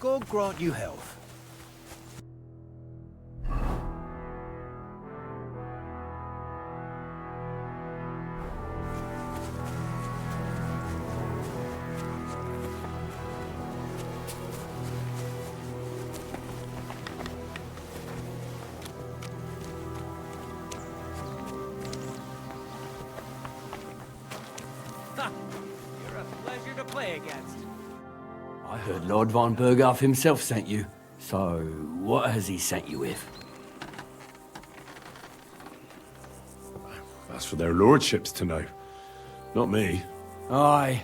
God grant you health. You're a pleasure to play against. I heard Lord von Berghoff himself sent you. So, what has he sent you with? That's for their lordships to know. Not me. Aye.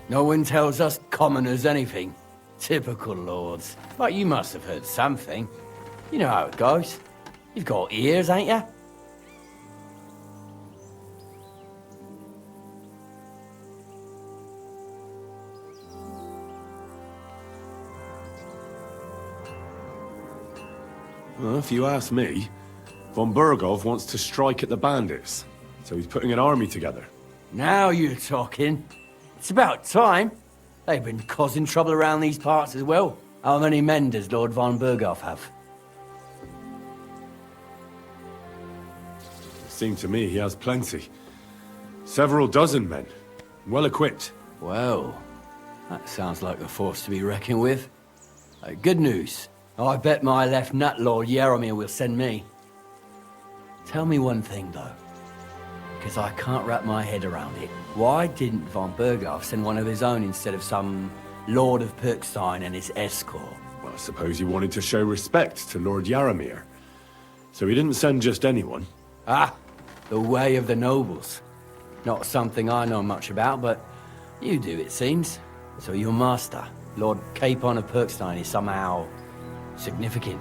No one tells us commoners anything. Typical lords. But you must have heard something. You know how it goes. You've got ears, ain't you? Well, if you ask me, von Berghoff wants to strike at the bandits. So he's putting an army together. Now you're talking. It's about time. They've been causing trouble around these parts as well. How many men does Lord von Berghoff have? It seemed to me he has plenty. Several dozen men. Well equipped. Well, that sounds like a force to be reckoned with. Good news. I bet my left nut Lord Yaromir will send me. Tell me one thing, though, because I can't wrap my head around it. Why didn't von Berghoff send one of his own instead of some Lord of Pirkstein and his escort? Well, I suppose he wanted to show respect to Lord Yaromir. So he didn't send just anyone. Ah, the way of the nobles. Not something I know much about, but you do, it seems. So your master, Lord Capon of Pirkstein, is somehow significant.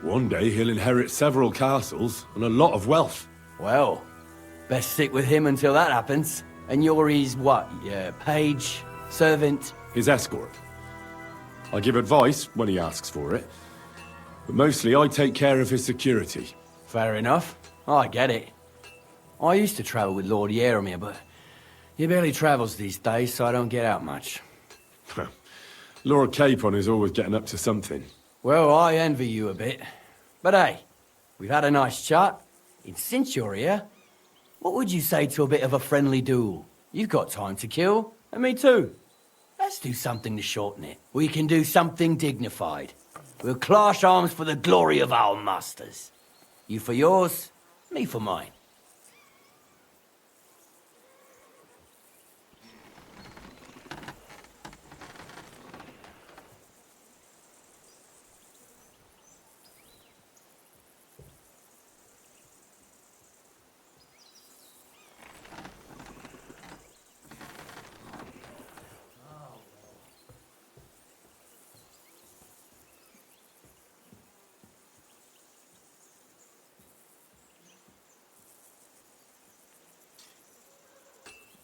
One day he'll inherit several castles and a lot of wealth. Well, best stick with him until that happens. And you're his what? Yeah, page, servant? His escort. I give advice when he asks for it. But mostly I take care of his security. Fair enough. I get it. I used to travel with Lord Yaromir, but he barely travels these days, so I don't get out much. Lord Capon is always getting up to something. Well, I envy you a bit. But hey, we've had a nice chat. And since you're here, what would you say to a bit of a friendly duel? You've got time to kill, and me too. Let's do something to shorten it. We can do something dignified. We'll clash arms for the glory of our masters. You for yours, me for mine.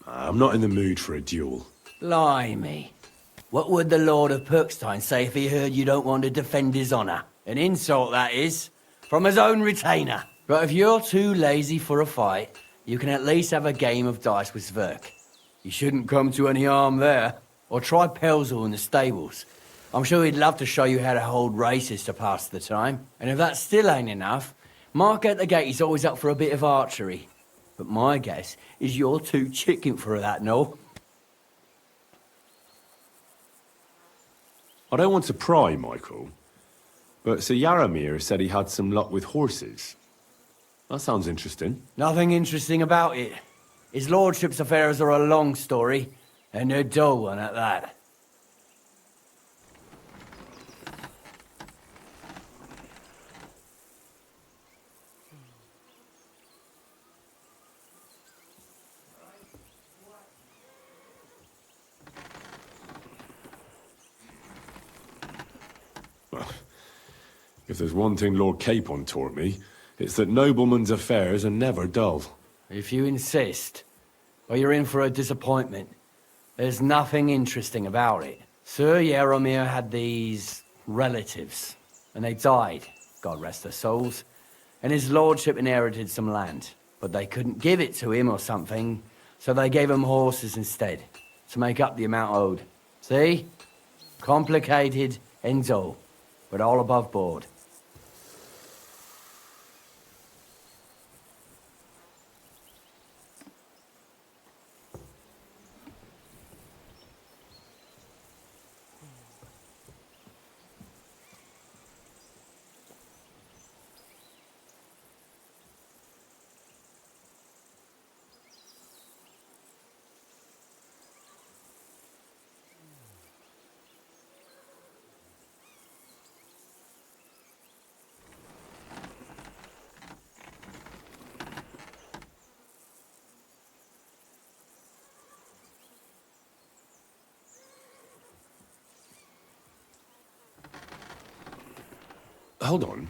I'm not in the mood for a duel. Blimey. What would the Lord of Pirkstein say if he heard you don't want to defend his honor? An insult, that is. From his own retainer. But if you're too lazy for a fight, you can at least have a game of dice with Sverk. You shouldn't come to any harm there. Or try Pelzel in the stables. I'm sure he'd love to show you how to hold races to pass the time. And if that still ain't enough, Mark at the gate is always up for a bit of archery. But my guess is you're too chicken for that, no? I don't want to pry, Michael, but Sir Yaromir said he had some luck with horses. That sounds interesting. Nothing interesting about it. His lordship's affairs are a long story, and a dull one at that. If there's one thing Lord Capon taught me, it's that noblemen's affairs are never dull. If you insist, or you're in for a disappointment. There's nothing interesting about it. Sir Yaromir had these relatives, and they died, God rest their souls, and his lordship inherited some land, but they couldn't give it to him or something, So they gave them horses instead, to make up the amount owed. See? Complicated, ends all, but all above board. Hold on.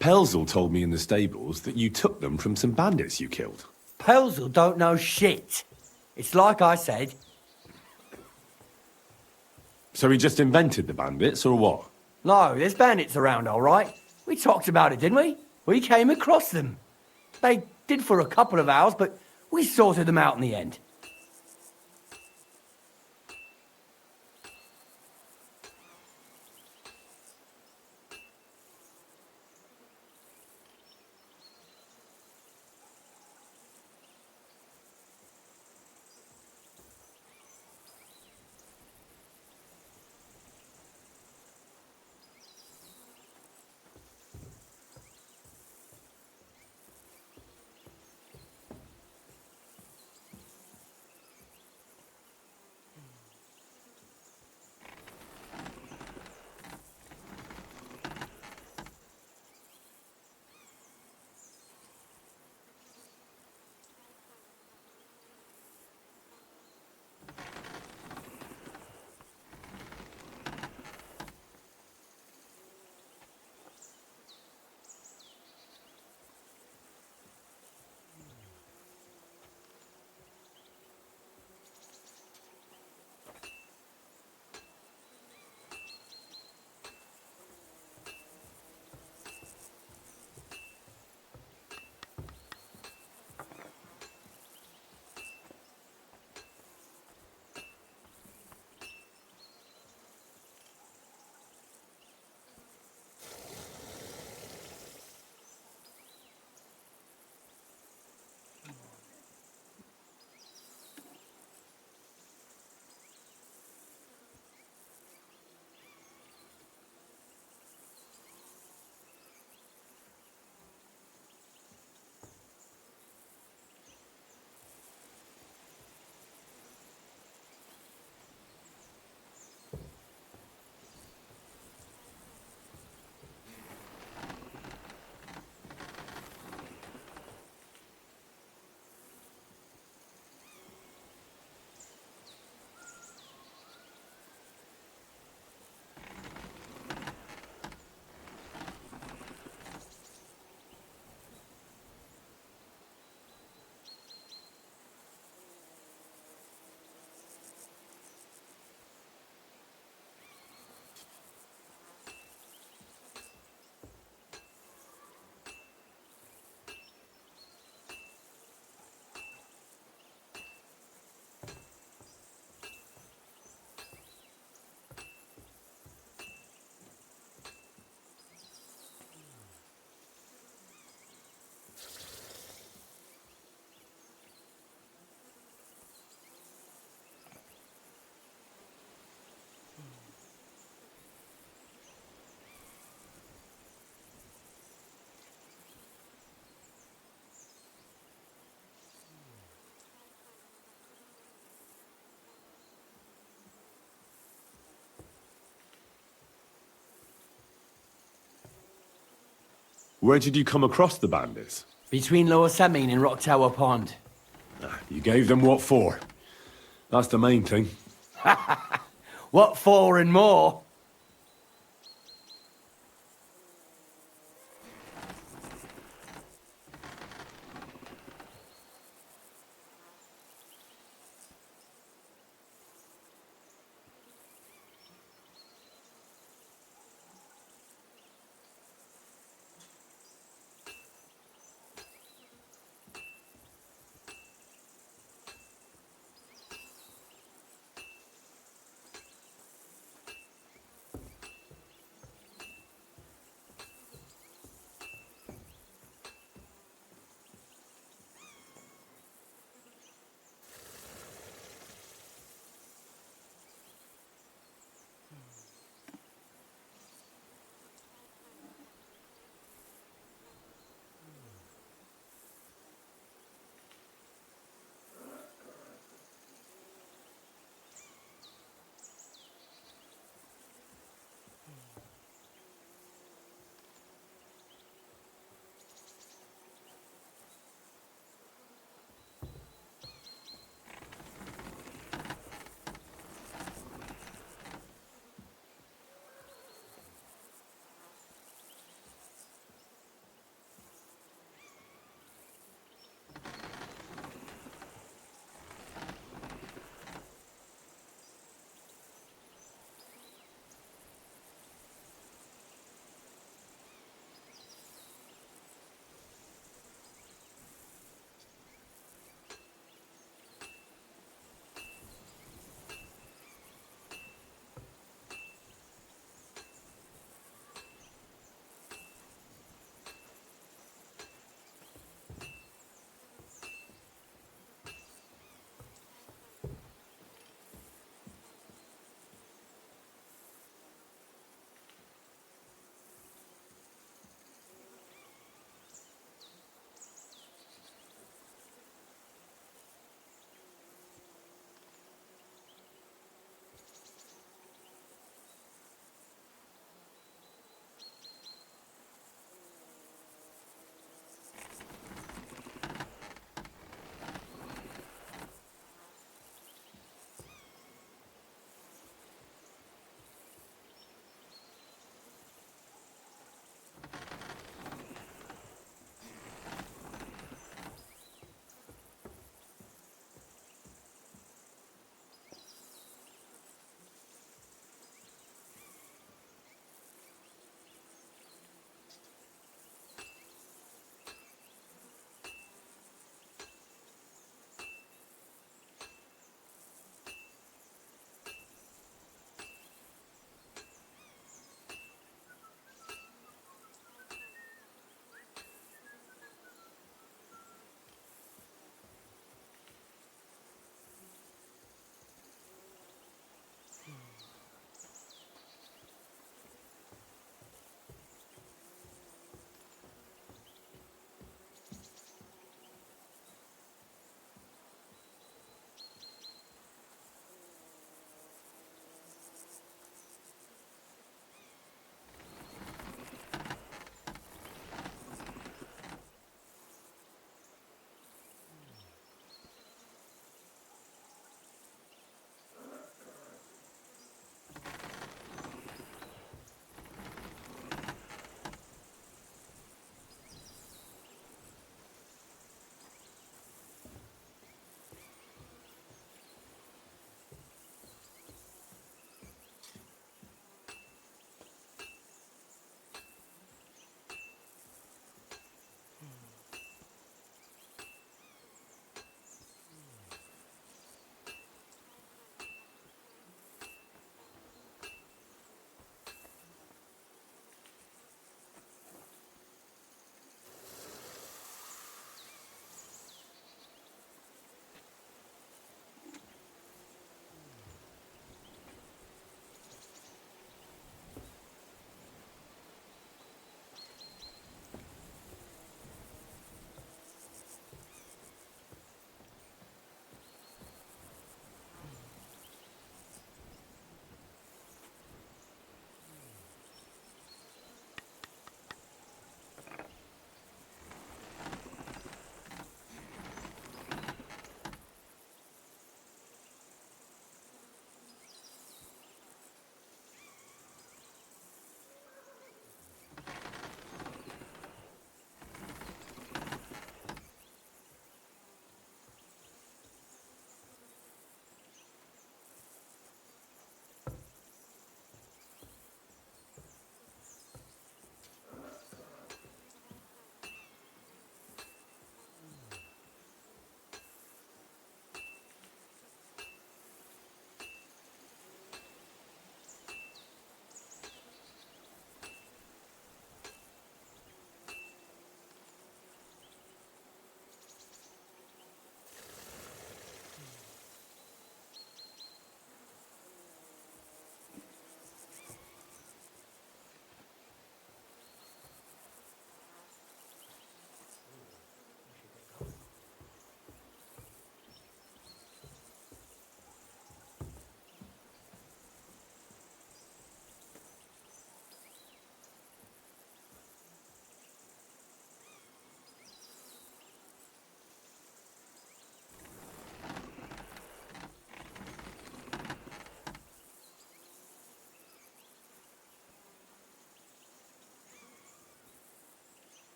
Pelzel told me in the stables that you took them from some bandits you killed. Pelzel don't know shit. It's like I said. So he just invented the bandits, or what? No, there's bandits around, all right. We talked about it, didn't we? We came across them. They did for a couple of hours, but we sorted them out in the end. Where did you come across the bandits? Between Lower Samine and Rock Tower Pond. You gave them what for? That's the main thing. What for and more?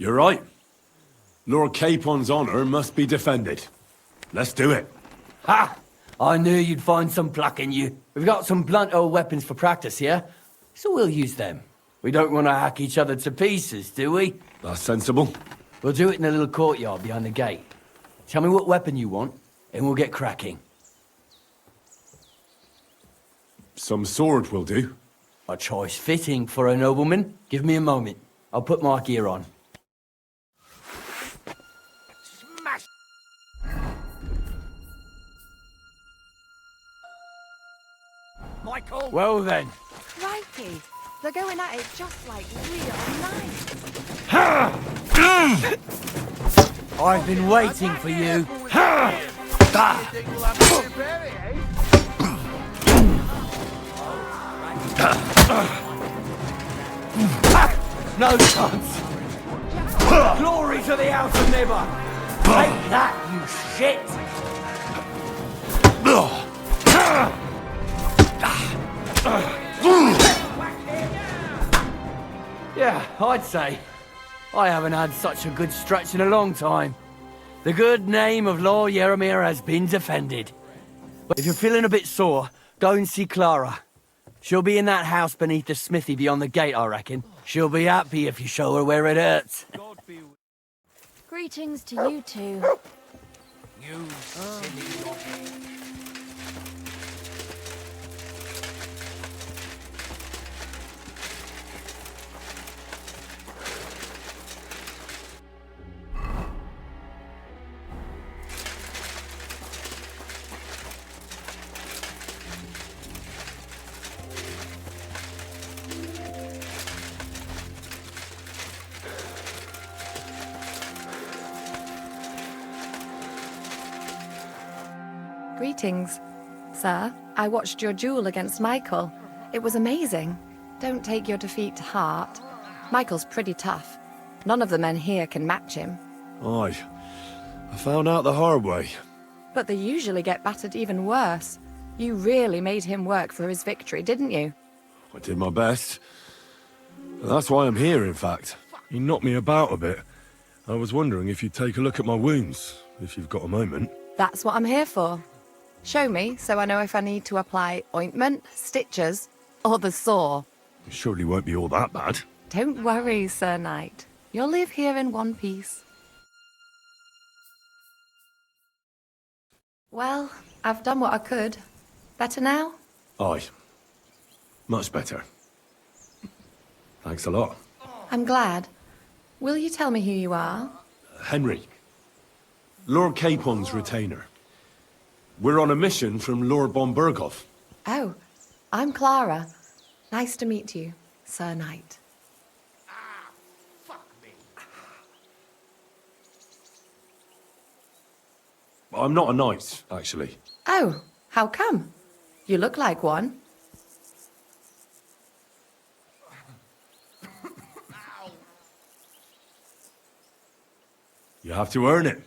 You're right. Lord Capon's honor must be defended. Let's do it. Ha! I knew you'd find some pluck in you. We've got some blunt old weapons for practice here, so we'll use them. We don't want to hack each other to pieces, do we? That's sensible. We'll do it in the little courtyard behind the gate. Tell me what weapon you want, and we'll get cracking. Some sword will do. A choice fitting for a nobleman. Give me a moment. I'll put my gear on. Smash! Michael! Well then. Crikey! They're going at it just like real nice. I've been waiting for you. No chance. Glory to the outer neighbor. Take that, you shit. Yeah, I'd say. I haven't had such a good stretch in a long time. The good name of Lord Yaramir has been defended. But if you're feeling a bit sore, go and see Clara. She'll be in that house beneath the smithy beyond the gate, I reckon. She'll be happy if you show her where it hurts. Greetings to you two. You silly doggy. Greetings. Sir, I watched your duel against Michael. It was amazing. Don't take your defeat to heart. Michael's pretty tough. None of the men here can match him. Aye. I found out the hard way. But they usually get battered even worse. You really made him work for his victory, didn't you? I did my best. That's why I'm here, in fact. You knocked me about a bit. I was wondering if you'd take a look at my wounds, if you've got a moment. That's what I'm here for. Show me so I know if I need to apply ointment, stitches, or the saw. It surely won't be all that bad. Don't worry, Sir Knight. You'll live here in one piece. Well, I've done what I could. Better now? Aye. Much better. Thanks a lot. I'm glad. Will you tell me who you are? Henry. Lord Capon's retainer. We're on a mission from Lord Bombergov. Oh, I'm Clara. Nice to meet you, Sir Knight. Fuck me. I'm not a knight, actually. Oh, how come? You look like one. You have to earn it.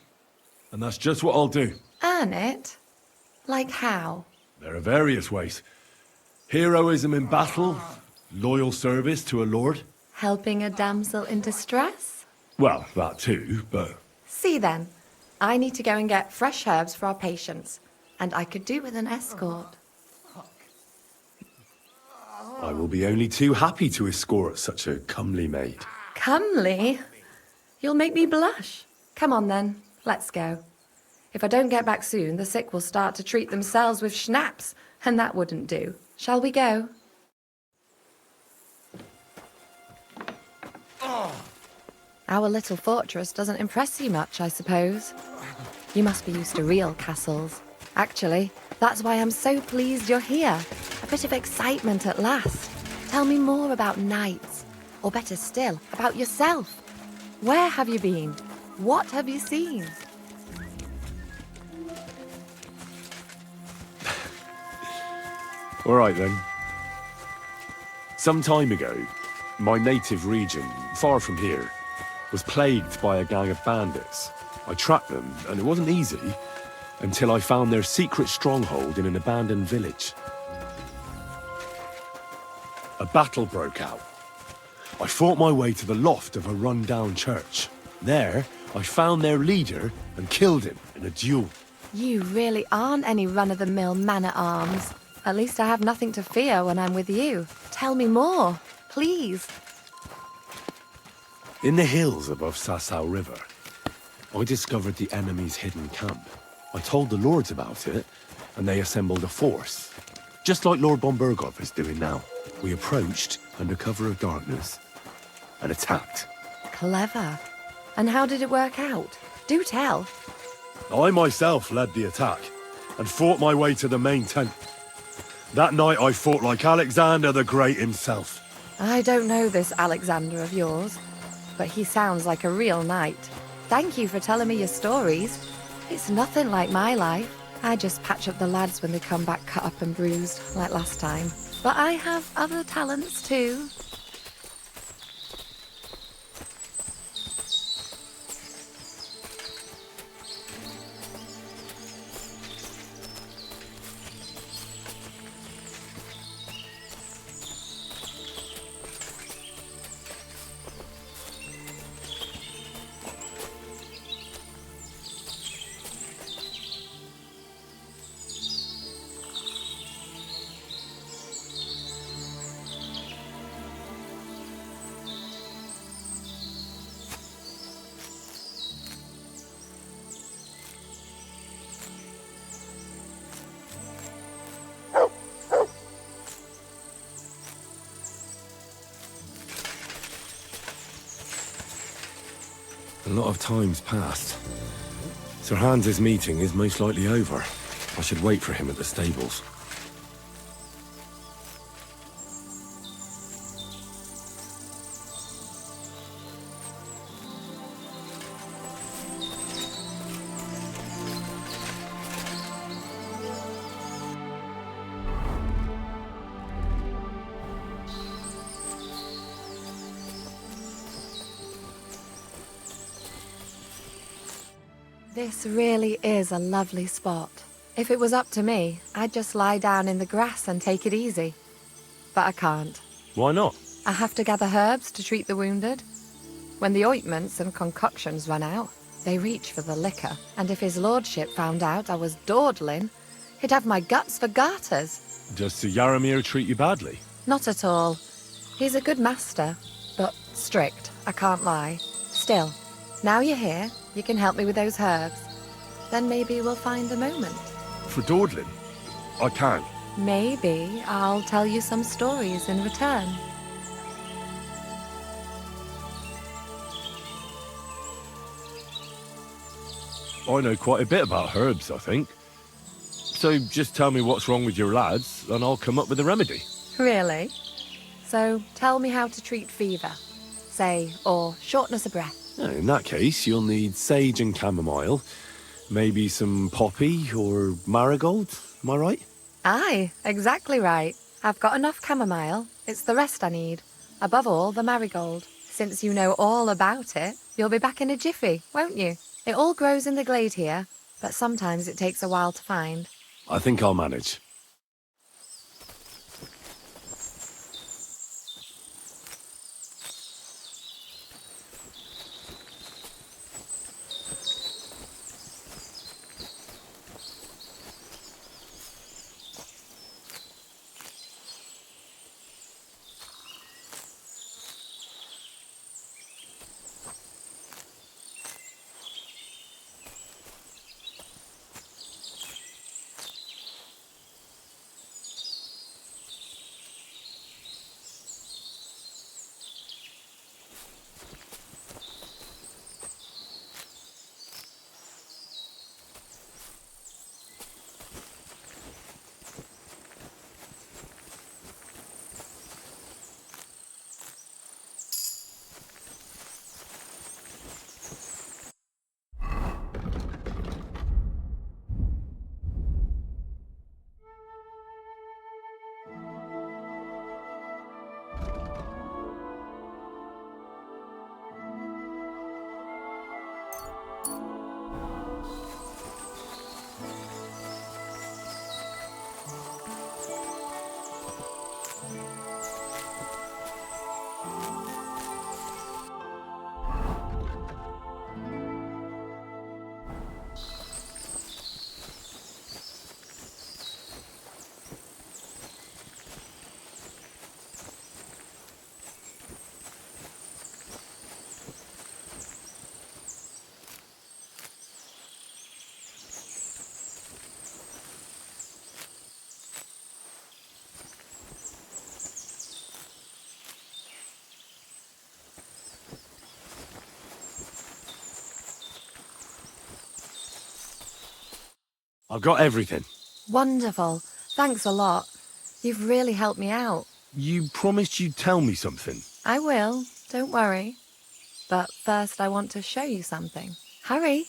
And that's just what I'll do. Earn it? Like how? There are various ways. Heroism in battle, loyal service to a lord. Helping a damsel in distress? Well, that too, but... See then, I need to go and get fresh herbs for our patients, and I could do with an escort. I will be only too happy to escort such a comely maid. Comely? You'll make me blush. Come on then, let's go. If I don't get back soon, the sick will start to treat themselves with schnapps, and that wouldn't do. Shall we go? Our little fortress doesn't impress you much, I suppose. You must be used to real castles. Actually, that's why I'm so pleased you're here. A bit of excitement at last. Tell me more about knights, or better still, about yourself. Where have you been? What have you seen? All right, then. Some time ago, my native region, far from here, was plagued by a gang of bandits. I tracked them, and it wasn't easy, until I found their secret stronghold in an abandoned village. A battle broke out. I fought my way to the loft of a run-down church. There, I found their leader and killed him in a duel. You really aren't any run-of-the-mill man-at-arms. At least I have nothing to fear when I'm with you. Tell me more, please. In the hills above Sasau River, I discovered the enemy's hidden camp. I told the lords about it, and they assembled a force. Just like Lord Bombergov is doing now. We approached under cover of darkness and attacked. Clever. And how did it work out? Do tell. I myself led the attack and fought my way to the main tent. That night I fought like Alexander the Great himself. I don't know this Alexander of yours, but he sounds like a real knight. Thank you for telling me your stories. It's nothing like my life. I just patch up the lads when they come back cut up and bruised, like last time. But I have other talents too. A lot of time's passed. Sir Hans's meeting is most likely over. I should wait for him at the stables. This really is a lovely spot. If it was up to me, I'd just lie down in the grass and take it easy. But I can't. Why not? I have to gather herbs to treat the wounded. When the ointments and concoctions run out, they reach for the liquor. And if his lordship found out I was dawdling, he'd have my guts for garters. Does Sir Yaramir treat you badly? Not at all. He's a good master, but strict, I can't lie. Still, now you're here, you can help me with those herbs. Then maybe we'll find a moment. For dawdling? I can. Maybe I'll tell you some stories in return. I know quite a bit about herbs, I think. So just tell me what's wrong with your lads, and I'll come up with a remedy. Really? So tell me how to treat fever, say, or shortness of breath. In that case, you'll need sage and chamomile, maybe some poppy or marigold, am I right? Aye, exactly right. I've got enough chamomile. It's the rest I need. Above all, the marigold. Since you know all about it, you'll be back in a jiffy, won't you? It all grows in the glade here, but sometimes it takes a while to find. I think I'll manage. I've got everything. Wonderful. Thanks a lot. You've really helped me out. You promised you'd tell me something. I will, don't worry. But first I want to show you something. Hurry.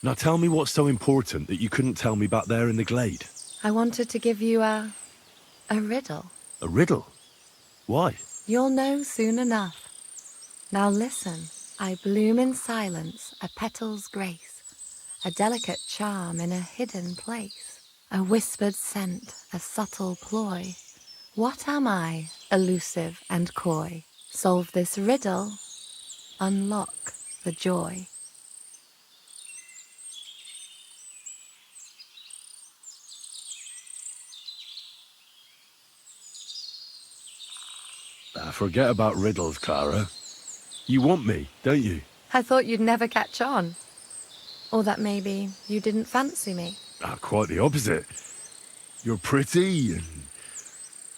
Now tell me what's so important that you couldn't tell me back there in the glade. I wanted to give you a riddle. A riddle? Why? You'll know soon enough. Now listen. I bloom in silence, a petal's grace, a delicate charm in a hidden place, a whispered scent, a subtle ploy. What am I, elusive and coy? Solve this riddle, unlock the joy. Forget about riddles, Clara. You want me, don't you? I thought you'd never catch on. Or that maybe you didn't fancy me. Quite the opposite. You're pretty and...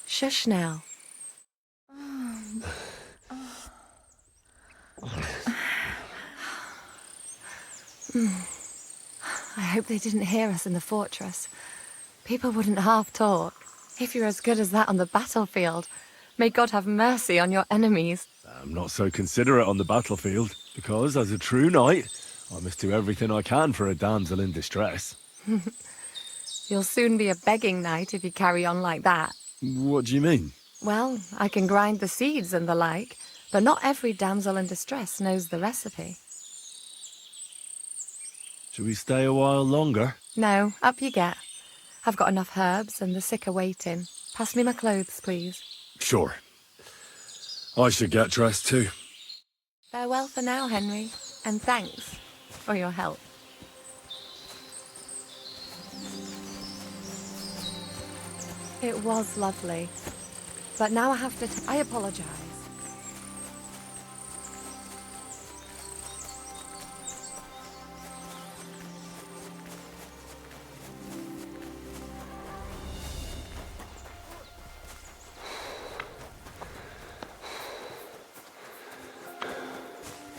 Shush now. I hope they didn't hear us in the fortress. People wouldn't half talk. If you're as good as that on the battlefield, may God have mercy on your enemies. I'm not so considerate on the battlefield, because as a true knight, I must do everything I can for a damsel in distress. You'll soon be a begging knight if you carry on like that. What do you mean? Well, I can grind the seeds and the like, but not every damsel in distress knows the recipe. Should we stay a while longer? No, up you get. I've got enough herbs and the sick are waiting. Pass me my clothes, please. Sure. I should get dressed too. Farewell for now, Henry, and thanks for your help. It was lovely, but now I have to I apologize.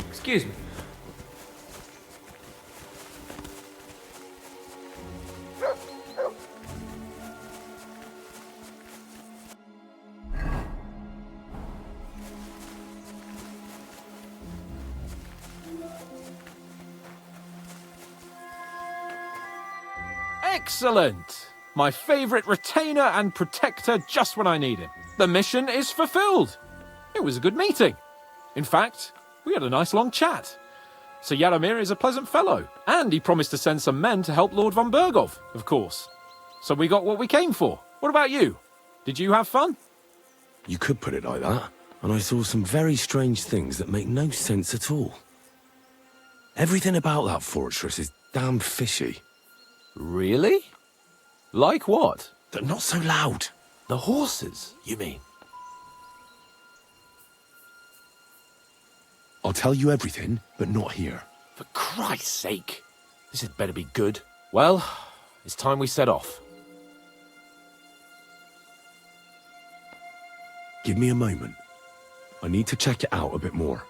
Excuse me. Excellent! My favourite retainer and protector just when I need him. The mission is fulfilled. It was a good meeting. In fact, we had a nice long chat. Sir Yadomir is a pleasant fellow, and he promised to send some men to help Lord von Bergov, of course. So we got what we came for. What about you? Did you have fun? You could put it like that. And I saw some very strange things that make no sense at all. Everything about that fortress is damn fishy. Really? Like what? They're not so loud. The horses, you mean? I'll tell you everything, but not here. For Christ's sake. This had better be good. Well, it's time we set off. Give me a moment. I need to check it out a bit more.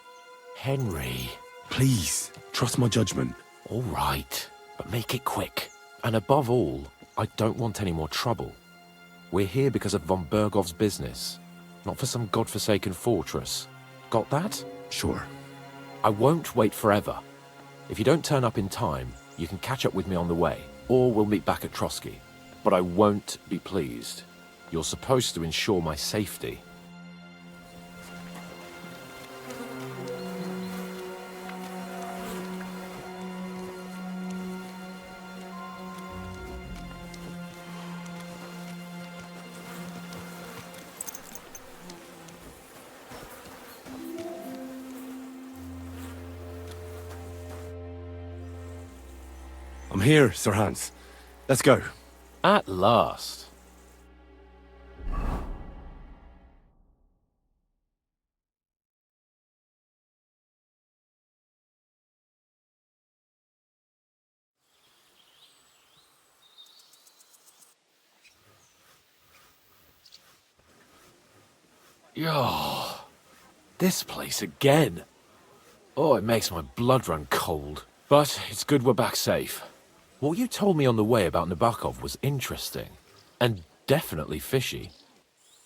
Henry. Please, trust my judgment. All right, but make it quick. And above all, I don't want any more trouble. We're here because of von Bergov's business, not for some godforsaken fortress. Got that? Sure. I won't wait forever. If you don't turn up in time, you can catch up with me on the way, or we'll meet back at Trosky. But I won't be pleased. You're supposed to ensure my safety. here, Sir Hans. Let's go. At last. Yo, this place again. Oh, it makes my blood run cold. But it's good we're back safe. What you told me on the way about Nabokov was interesting. And definitely fishy.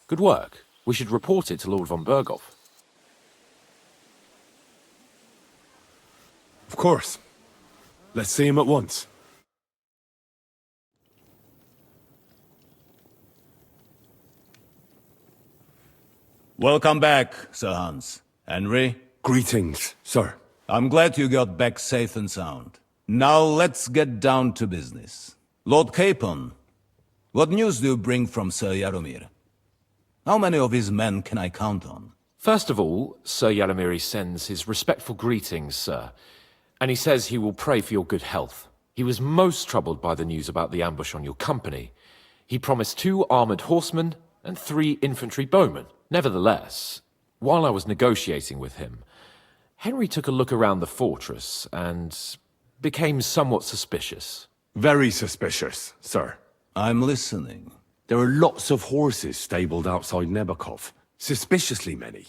Good work. We should report it to Lord von Berghoff. Of course. Let's see him at once. Welcome back, Sir Hans. Henry, Greetings, sir. I'm glad you got back safe and sound. Now let's get down to business. Lord Capon, what news do you bring from Sir Jaromir? How many of his men can I count on? First of all, Sir Jaromir sends his respectful greetings, sir. And he says he will pray for your good health. He was most troubled by the news about the ambush on your company. He promised 2 armored horsemen and 3 infantry bowmen. Nevertheless, while I was negotiating with him, Henry took a look around the fortress and became somewhat suspicious. Very suspicious, sir. I'm listening. There are lots of horses stabled outside Nebakov. Suspiciously many.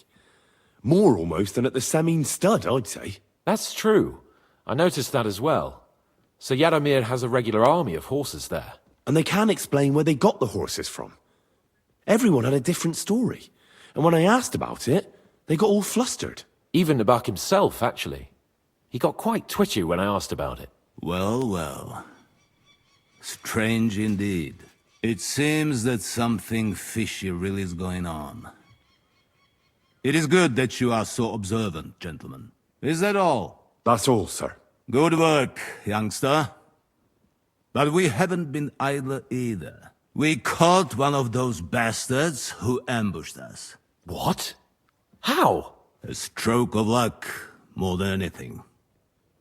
More almost than at the Samin stud, I'd say. That's true. I noticed that as well. Sir Jaromir has a regular army of horses there. And they can't explain where they got the horses from. Everyone had a different story. And when I asked about it, they got all flustered. Even Nabak himself, actually. He got quite twitchy when I asked about it. Well, well. Strange indeed. It seems that something fishy really is going on. It is good that you are so observant, gentlemen. Is that all? That's all, sir. Good work, youngster. But we haven't been idle either. We caught one of those bastards who ambushed us. What? How? A stroke of luck, more than anything.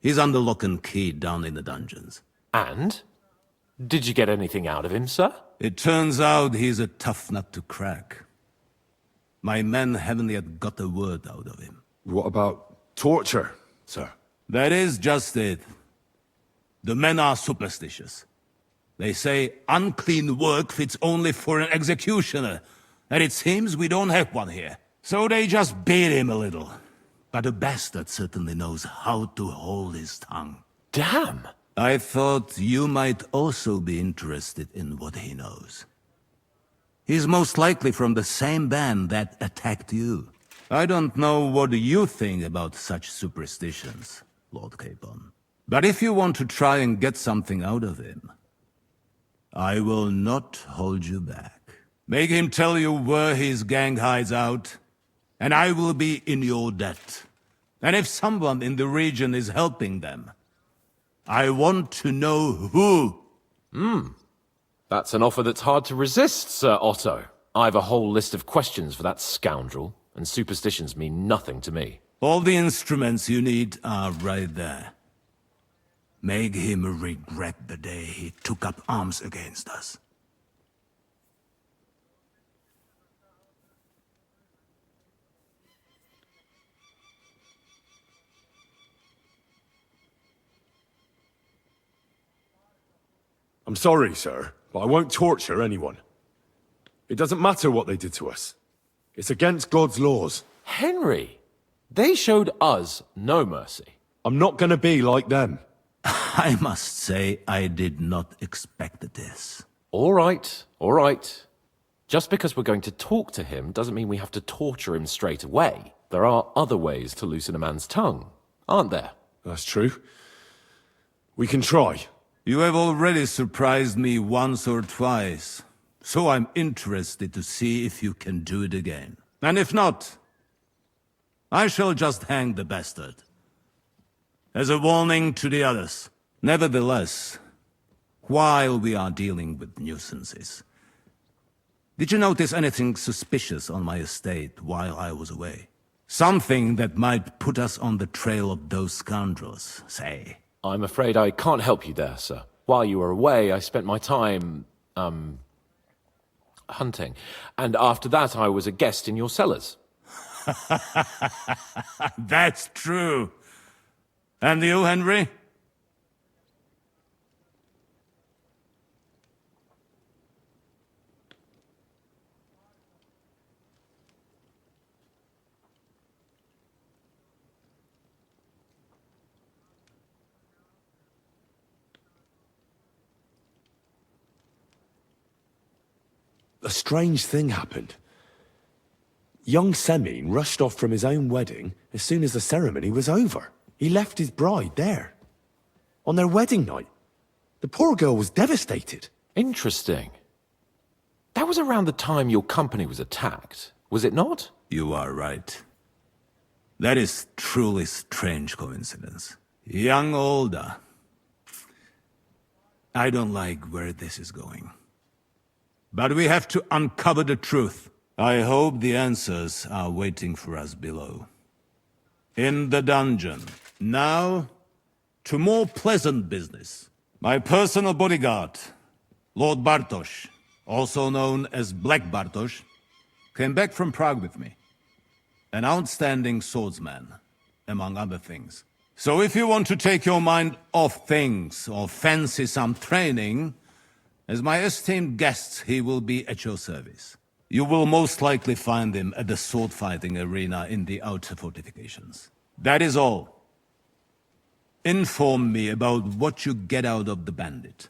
He's under lock and key down in the dungeons. And? Did you get anything out of him, sir? It turns out he's a tough nut to crack. My men haven't yet got a word out of him. What about torture, sir? That is just it. The men are superstitious. They say unclean work fits only for an executioner, and it seems we don't have one here. So they just beat him a little. But the bastard certainly knows how to hold his tongue. Damn! I thought you might also be interested in what he knows. He's most likely from the same band that attacked you. I don't know what you think about such superstitions, Lord Capon. But if you want to try and get something out of him, I will not hold you back. Make him tell you where his gang hides out, and I will be in your debt. And if someone in the region is helping them, I want to know who. That's an offer that's hard to resist, Sir Otto. I've a whole list of questions for that scoundrel, and superstitions mean nothing to me. All the instruments you need are right there. Make him regret the day he took up arms against us. I'm sorry, sir, but I won't torture anyone. It doesn't matter what they did to us. It's against God's laws. Henry! They showed us no mercy. I'm not gonna be like them. I must say I did not expect this. All right, all right. Just because we're going to talk to him doesn't mean we have to torture him straight away. There are other ways to loosen a man's tongue, aren't there? That's true. We can try. You have already surprised me once or twice, so I'm interested to see if you can do it again. And if not, I shall just hang the bastard. As a warning to the others. Nevertheless, while we are dealing with nuisances, did you notice anything suspicious on my estate while I was away? Something that might put us on the trail of those scoundrels, say. I'm afraid I can't help you there, sir. While you were away, I spent my time, hunting. And after that, I was a guest in your cellars. That's true. And you, Henry? A strange thing happened. Young Semine rushed off from his own wedding as soon as the ceremony was over. He left his bride there. On their wedding night. The poor girl was devastated. Interesting. That was around the time your company was attacked, was it not? You are right. That is truly strange coincidence. Young Olda. I don't like where this is going. But we have to uncover the truth. I hope the answers are waiting for us below. In the dungeon. Now, to more pleasant business. My personal bodyguard, Lord Bartosz, also known as Black Bartosz, came back from Prague with me. An outstanding swordsman, among other things. So if you want to take your mind off things or fancy some training, as my esteemed guest, he will be at your service. You will most likely find him at the sword-fighting arena in the outer fortifications. That is all. Inform me about what you get out of the bandit.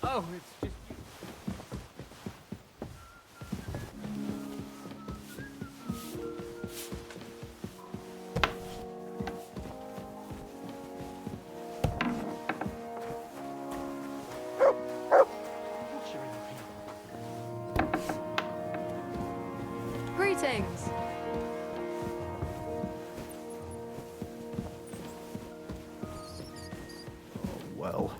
Oh, it's just... Greetings. Well.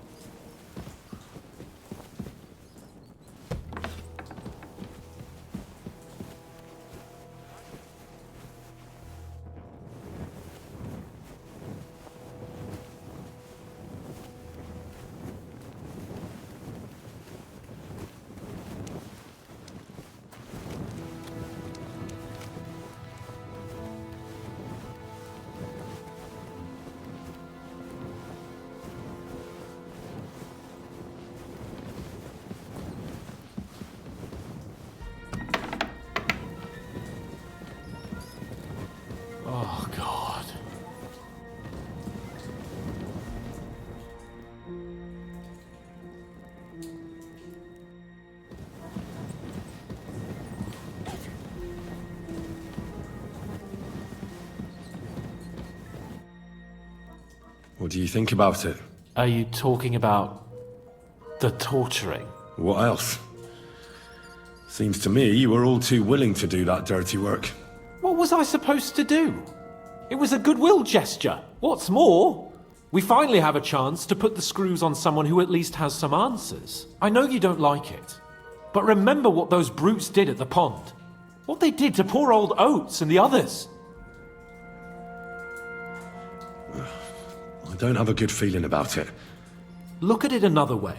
Oh, God. What do you think about it? Are you talking about the torturing? What else? Seems to me you were all too willing to do that dirty work. What was I supposed to do? It was a goodwill gesture. What's more, we finally have a chance to put the screws on someone who at least has some answers. I know you don't like it, but remember what those brutes did at the pond. What they did to poor old Oates and the others. I don't have a good feeling about it. Look at it another way.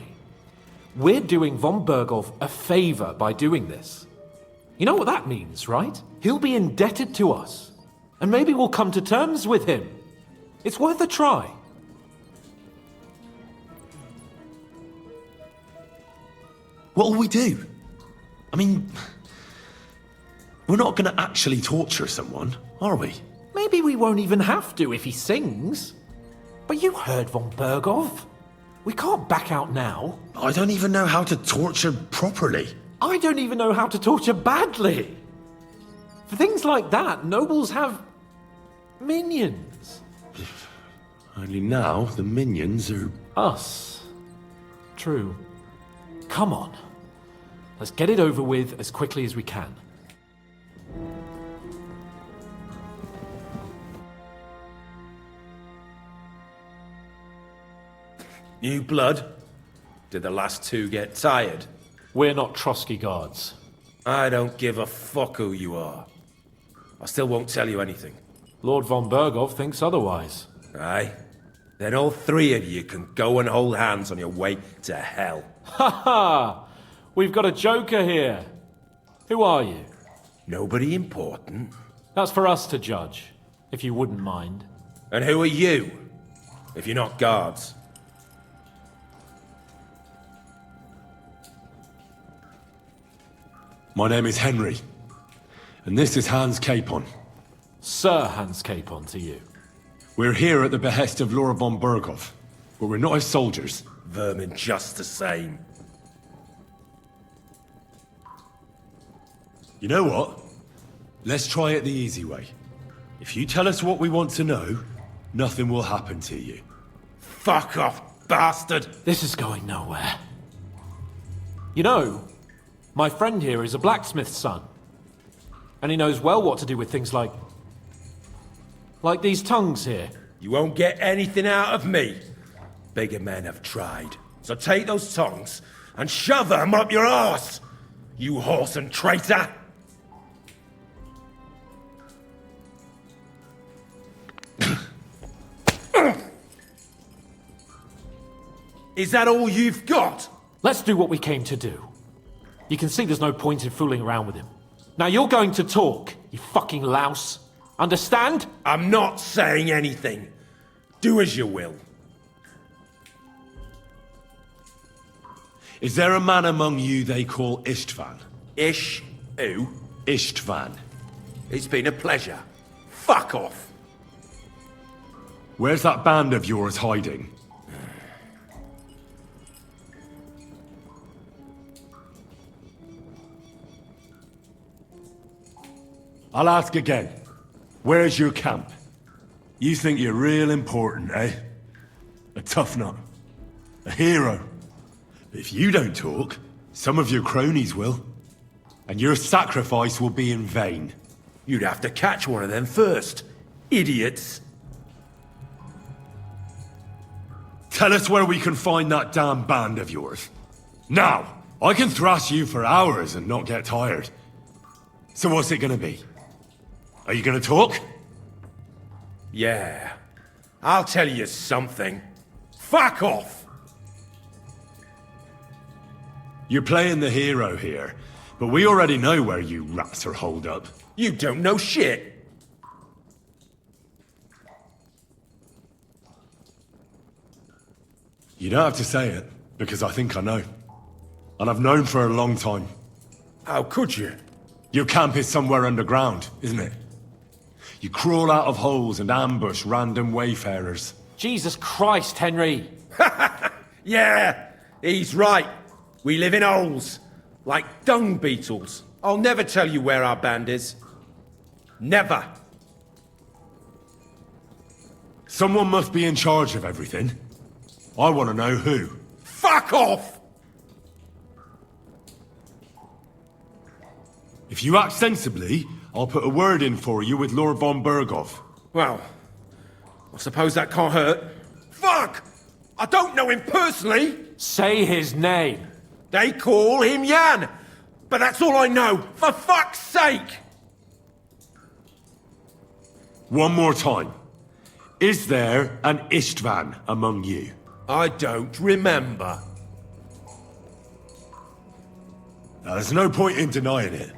We're doing von Berghoff a favor by doing this. You know what that means, right? He'll be indebted to us. And maybe we'll come to terms with him. It's worth a try. What'll we do? I mean, we're not going to actually torture someone, are we? Maybe we won't even have to if he sings. But you heard von Bergov. We can't back out now. I don't even know how to torture properly. I don't even know how to torture badly. For things like that, nobles have minions. Only now the minions are... Us. True. Come on. Let's get it over with as quickly as we can. New blood? Did the last two get tired? We're not Trosky guards. I don't give a fuck who you are. I still won't tell you anything. Lord von Bergov thinks otherwise. Aye? Then all three of you can go and hold hands on your way to hell. Ha ha! We've got a joker here. Who are you? Nobody important. That's for us to judge, if you wouldn't mind. And who are you? If you're not guards. My name is Henry, and this is Hans Capon. Sir Hans Capon to you. We're here at the behest of Laura von Bergov, but we're not his soldiers. Vermin just the same. You know what? Let's try it the easy way. If you tell us what we want to know, nothing will happen to you. Fuck off, bastard! This is going nowhere. You know, my friend here is a blacksmith's son. And he knows well what to do with things like these tongues here. You won't get anything out of me. Bigger men have tried. So take those tongues and shove them up your arse, you horse and traitor! Is that all you've got? Let's do what we came to do. You can see there's no point in fooling around with him. Now you're going to talk, you fucking louse. Understand? I'm not saying anything. Do as you will. Is there a man among you they call Istvan? Ish who? Istvan. It's been a pleasure. Fuck off. Where's that band of yours hiding? I'll ask again. Where's your camp? You think you're real important, eh? A tough nut. A hero. But if you don't talk, some of your cronies will. And your sacrifice will be in vain. You'd have to catch one of them first. Idiots. Tell us where we can find that damn band of yours. Now! I can thrash you for hours and not get tired. So what's it gonna be? Are you gonna talk? Yeah. I'll tell you something. Fuck off! You're playing the hero here, but we already know where you rats are holed up. You don't know shit. You don't have to say it, because I think I know. And I've known for a long time. How could you? Your camp is somewhere underground, isn't it? You crawl out of holes and ambush random wayfarers. Jesus Christ, Henry! Yeah, he's right. We live in holes, like dung beetles. I'll never tell you where our band is. Never. Someone must be in charge of everything. I want to know who. Fuck off! If you act sensibly, I'll put a word in for you with Lord von Bergov. Well, I suppose that can't hurt. Fuck! I don't know him personally. Say his name. They call him Jan. But that's all I know. For fuck's sake! One more time. Is there an Istvan among you? I don't remember. Now, there's no point in denying it.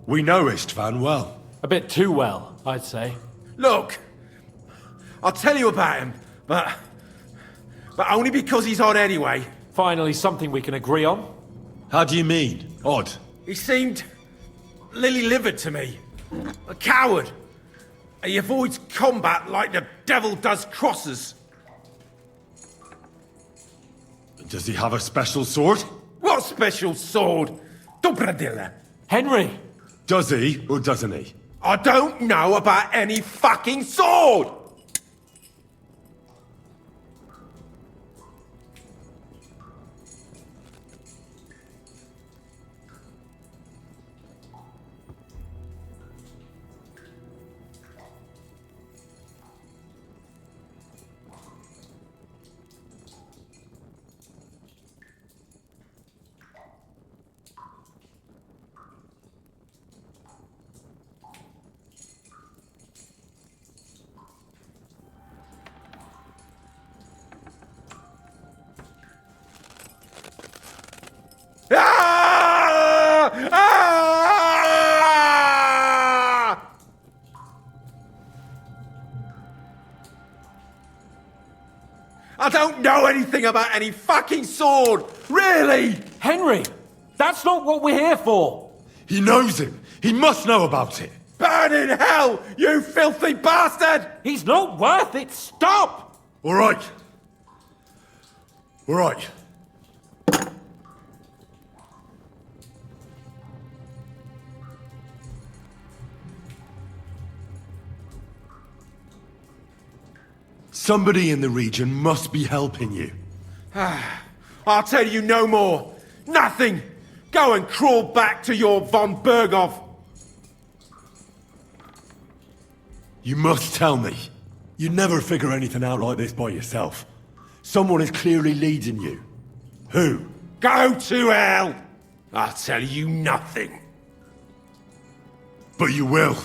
We know Istvan well. A bit too well, I'd say. Look, I'll tell you about him, but only because he's odd anyway. Finally, something we can agree on. How do you mean? Odd. He seemed lily-livered to me. A coward. He avoids combat like the devil does crosses. Does he have a special sword? What special sword? Dobradilla. Henry! Does he, or doesn't he? I don't know about any fucking sword! Ah! Ah! I don't know anything about any fucking sword! Really! Henry! That's not what we're here for! He knows him. He must know about it. Burn in hell, you filthy bastard! He's not worth it! Stop! All right. All right. Somebody in the region must be helping you. I'll tell you no more. Nothing. Go and crawl back to your von Berghoff. You must tell me. You never figure anything out like this by yourself. Someone is clearly leading you. Who? Go to hell. I'll tell you nothing. But you will.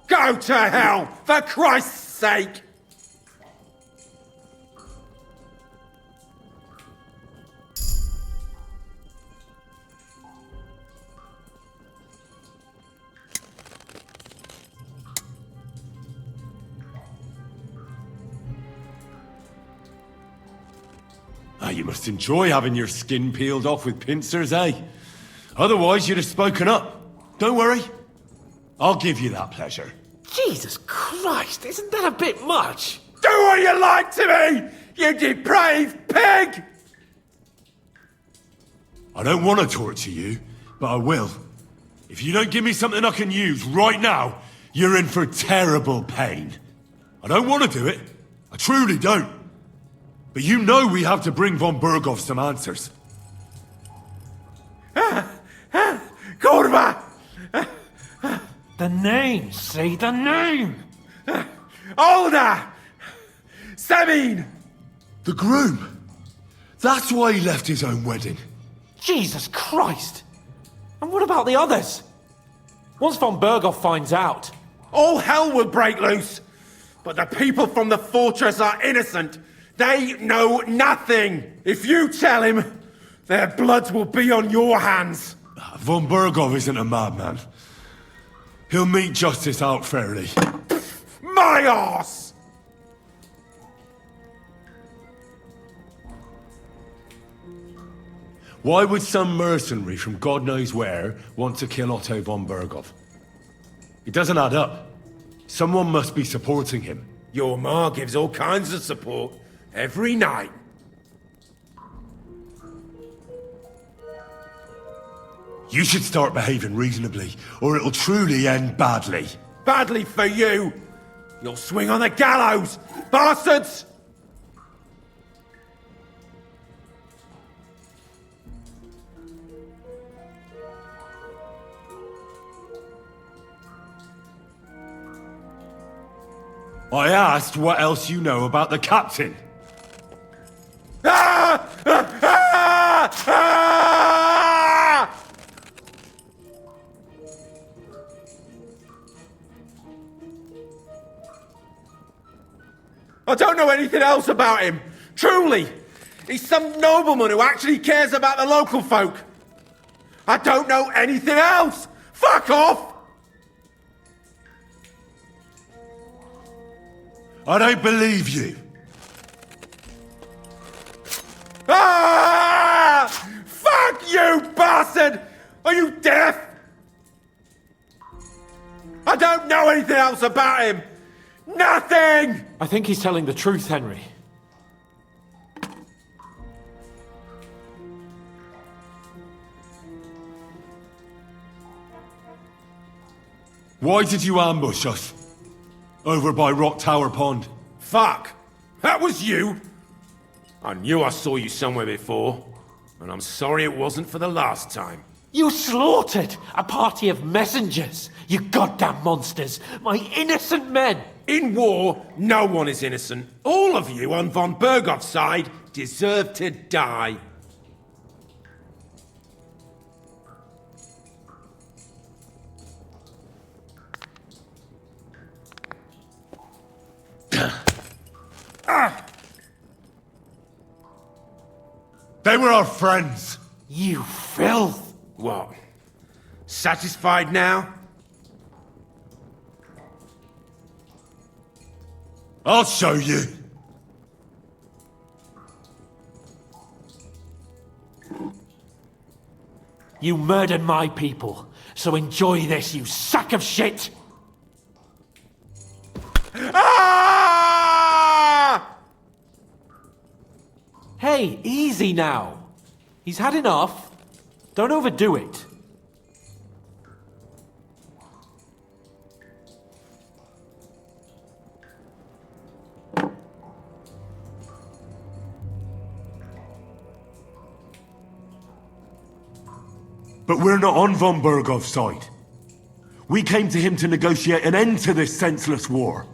Go to hell, for Christ's sake! Ah, you must enjoy having your skin peeled off with pincers, eh? Otherwise, you'd have spoken up. Don't worry. I'll give you that pleasure. Jesus Christ, isn't that a bit much? Do what you like to me, you depraved pig! I don't want to torture you, but I will. If you don't give me something I can use right now, you're in for terrible pain. I don't want to do it. I truly don't. But you know we have to bring von Berghoff some answers. Kurva! The name, say the name! Olda! Sabine! The groom. That's why he left his own wedding. Jesus Christ! And what about the others? Once von Berghoff finds out... All hell will break loose! But the people from the fortress are innocent! They know nothing! If you tell him, their blood will be on your hands! Von Berghoff isn't a madman. He'll meet justice out fairly. My arse! Why would some mercenary from God knows where want to kill Otto von Berghoff? It doesn't add up. Someone must be supporting him. Your ma gives all kinds of support every night. You should start behaving reasonably, or it'll truly end badly. Badly for you! You'll swing on the gallows, bastards! I asked what else you know about the captain. Ah! Ah! Ah! Ah! I don't know anything else about him. Truly, He's some nobleman who actually cares about the local folk. I don't know anything else. Fuck off! I don't believe you. Ah! Fuck you, bastard! Are you deaf? I don't know anything else about him. Nothing! I think he's telling the truth, Henry. Why did you ambush us? Over by Rock Tower Pond. Fuck! That was you! I knew I saw you somewhere before, and I'm sorry it wasn't for the last time. You slaughtered a party of messengers, you goddamn monsters, my innocent men! In war, no one is innocent. All of you on von Bergov's side deserve to die. They were our friends. You filth! What? Satisfied now? I'll show you. You murdered my people, so enjoy this, you sack of shit! Ah! Hey, easy now. He's had enough. Don't overdo it. But we're not on von Bergov's side. We came to him to negotiate an end to this senseless war.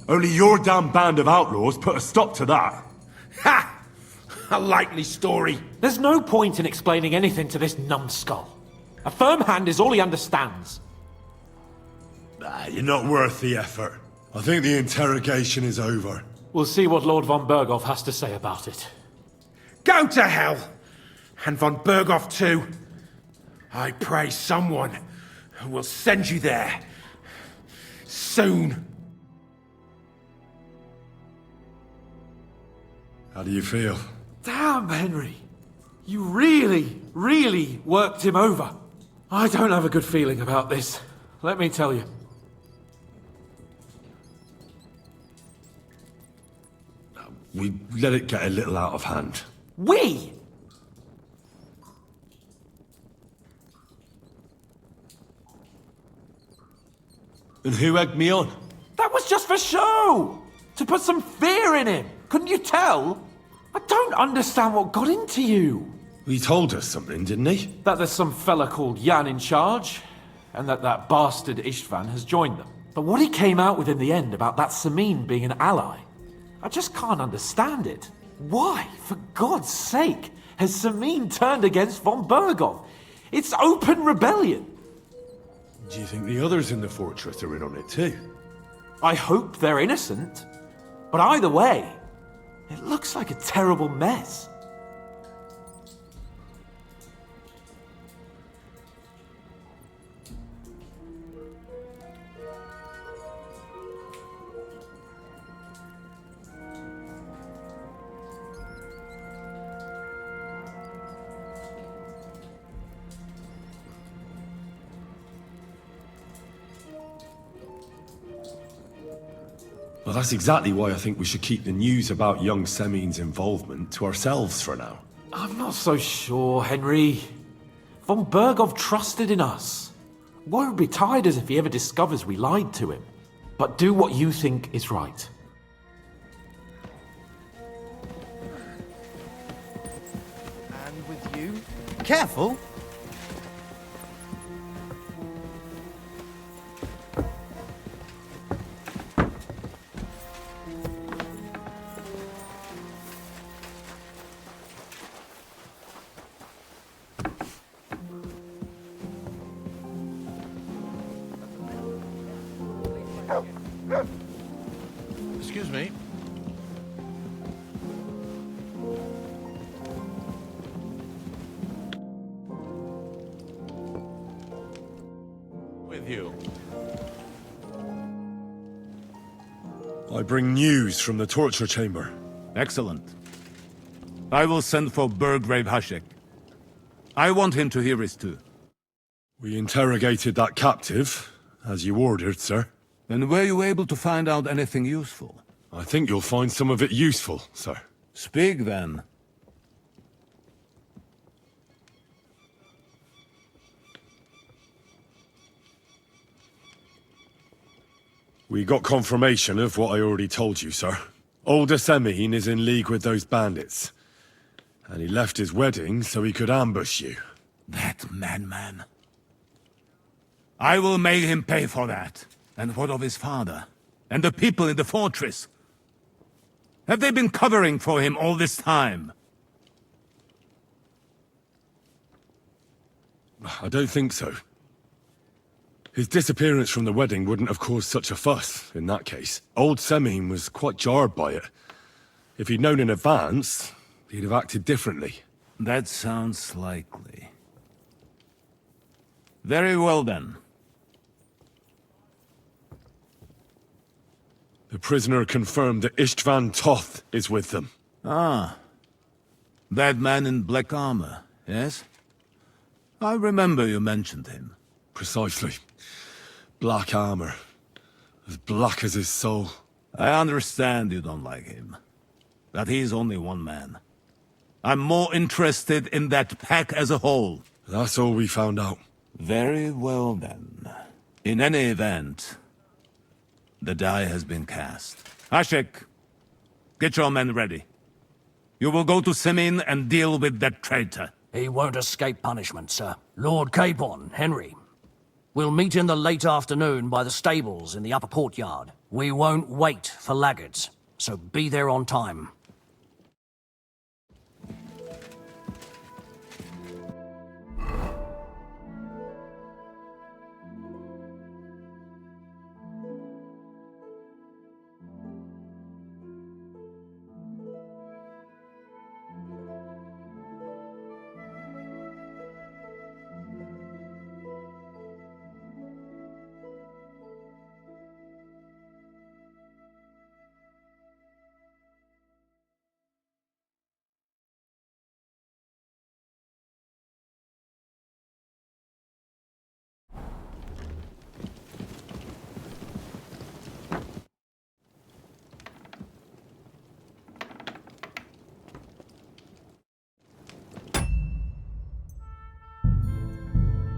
Only your damn band of outlaws put a stop to that. Ha! A likely story. There's no point in explaining anything to this numbskull. A firm hand is all he understands. You're not worth the effort. I think the interrogation is over. We'll see what Lord von Berghoff has to say about it. Go to hell! And von Berghoff too. I pray someone will send you there. Soon. How do you feel? Damn, Henry. You really worked him over. I don't have a good feeling about this. Let me tell you. We let it get a little out of hand. We? And who egged me on? That was just for show! To put some fear in him! Couldn't you tell? I don't understand what got into you. He told us something, didn't he? That there's some fella called Jan in charge, and that bastard Istvan has joined them. But what he came out with in the end about that Samin being an ally, I just can't understand it. Why, for God's sake, has Samin turned against von Berghoff? It's open rebellion. Do you think the others in the fortress are in on it too? I hope they're innocent. But either way, it looks like a terrible mess. Well, that's exactly why I think we should keep the news about young Semin's involvement to ourselves for now. I'm not so sure, Henry. Von Berghoff trusted in us. Won't be tired as if he ever discovers we lied to him. But do what you think is right. And with you? Careful! Excuse me. you? I bring news from the torture chamber. Excellent. I will send for Burgrave Hashek. I want him to hear it too. We interrogated that captive, as you ordered, sir. And were you able to find out anything useful? I think you'll find some of it useful, sir. Speak then. We got confirmation of what I already told you, sir. Old Semine is in league with those bandits. And he left his wedding so he could ambush you. That madman. I will make him pay for that. And what of his father? And the people in the fortress? Have they been covering for him all this time? I don't think so. His disappearance from the wedding wouldn't have caused such a fuss, in that case. Old Semine was quite jarred by it. If he'd known in advance, he'd have acted differently. That sounds likely. Very well then. The prisoner confirmed that Istvan Toth is with them. Ah. That man in black armor, yes? I remember you mentioned him. Precisely. Black armor. As black as his soul. I understand you don't like him. But he's only one man. I'm more interested in that pack as a whole. That's all we found out. Very well then. In any event, the die has been cast. Hashek, get your men ready. You will go to Semin and deal with that traitor. He won't escape punishment, sir. Lord Capon, Henry. We'll meet in the late afternoon by the stables in the upper courtyard. We won't wait for laggards, so be there on time.